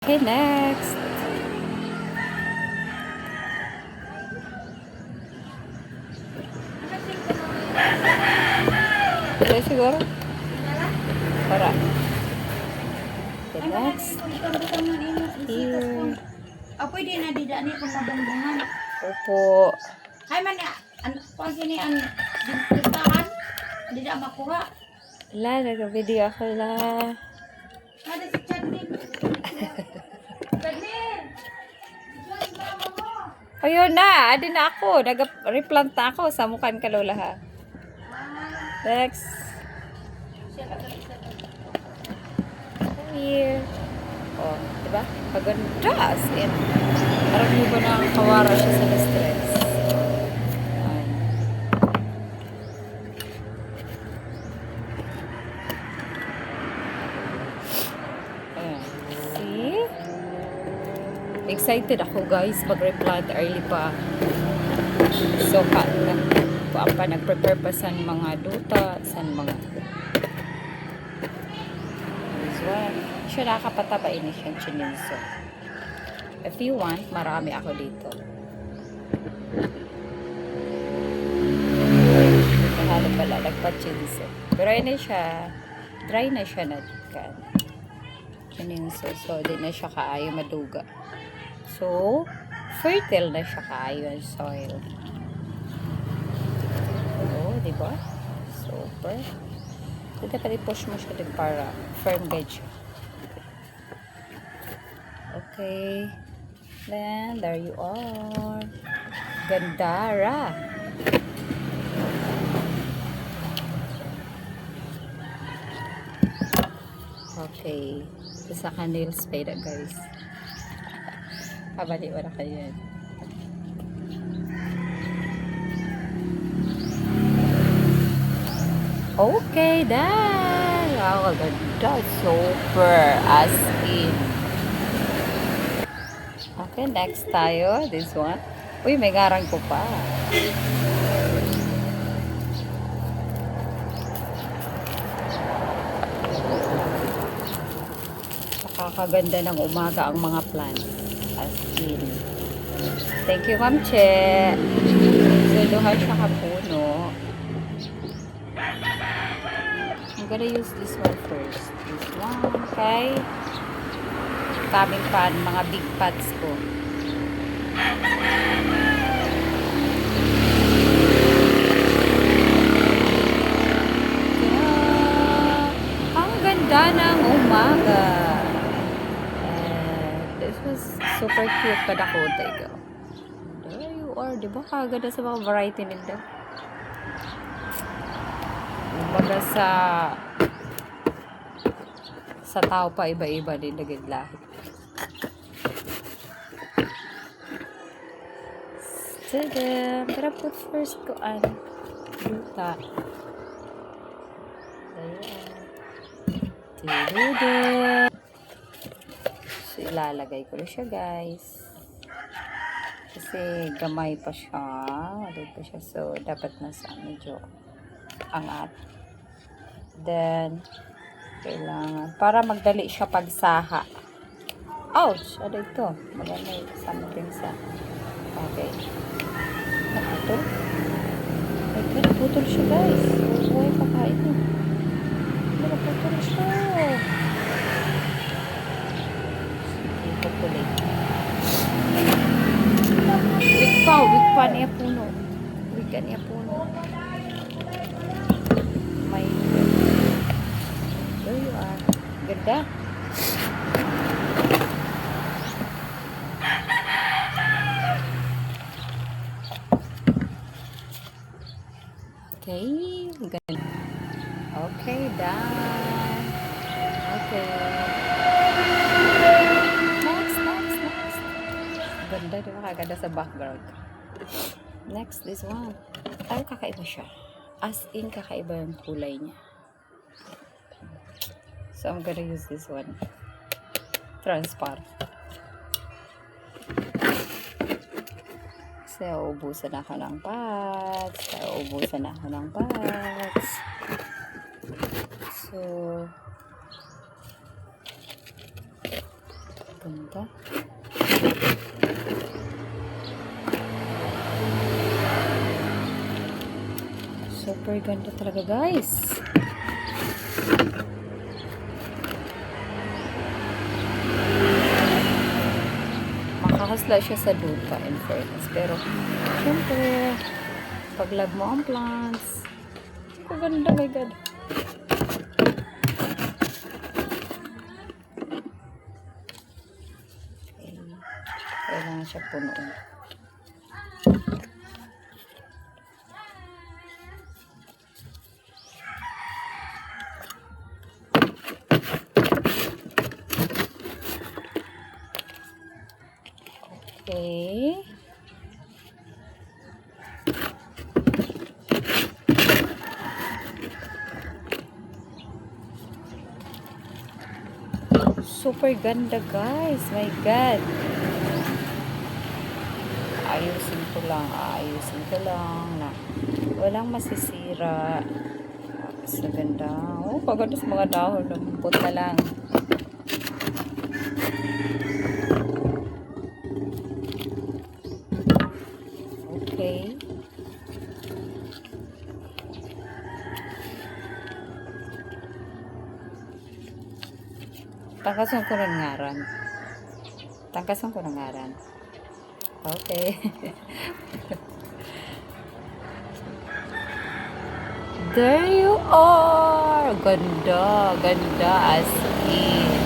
Okay, next. Ito siguro. Para. Okay, next. Here. Pwede na dida ni kung mabangbangan. Opo. Ay man pag ini ang dintahan, dida makuha. Wala, nag-video ako la. Ada si Chadlin. Chadlin! Ayun na, adi na ako. Nag-replant na ako sa mukan ka lola ha. Next. Here. Oh, diba? Paganda as in. Parang yung ba nakakawara siya sa stress. Ayan. Ayan. See? Excited ako guys mag-replant early pa. So, nag-prepare pa sa mga duta, sa mga this one. Siya nakapataba ini siyang chinenso. If you want, marami ako dito. Mahalo pala, nagpa-chinenso. Pero ini siya, dry na siya na kan. Chinenso. So, di na siya kaayo maduga. So, fertile na siya kaayo ang soil. Oh, diba? Super. So, dapat i-push mo siya din para firm guide siya. Okay. Then, there you are. Gandara. Okay. Isa ka nail spade, guys. Kabali, wala kayo yan. Okay, then. Wow, ganda. Super. As in. Okay, next tayo. This one. Uy, may garang ko pa. Nakakaganda ng umaga ang mga plants. As in. Thank you, Ma'am Che. So, duha siya kapuno. I'm gonna use this one first. This one, okay? Kaming pan, mga big pots ko. Ang ganda ng umaga. This was super cute pa na ko. There you are. Diba kaganda sa mga variety nila? Baga sa tao pa iba-iba din nagaglahi. Tada! Pero put first ko ang duta. Ayan. So, ilalagay ko na siya, guys. Kasi gamay pa siya. Maliit pa siya. So, dapat nasa medyo angat. Then, kailangan, para magdali siya pagsaha. Ouch! Ano ito? Maganda something sa... Okay. Naputol? Okay, naputol siya, guys. Huwag pakain mo. Naputol siya. Sige, pupulit. Wig pa niya puno. Wig ka niya puno. May there you are. Ganda. Okay. Ganda. Okay, done. Okay. Next. Ganda, diba? Kaganda sa background. Next, this one. Ay, kakaiba siya. As in, kakaiba yung kulay niya. So, I'm gonna use this one. Transparent. Kasi ubusan ako ng pots. So, Ganda. Super ganda talaga, guys. Makakasla siya sa duta, in fairness. Pero, syempre, pag love mo ang plants, ang ganda, my God. Okay. Kailangan siya punuin. Okay. Super ganda, guys. My God. Ayusin ko lang na walang masisira. Sa ganda. Oh, paganda sa mga dahon. Lambot na lang. Okay. Tangkasan ko ng ngaran. Okay. There you are. Ganda as in.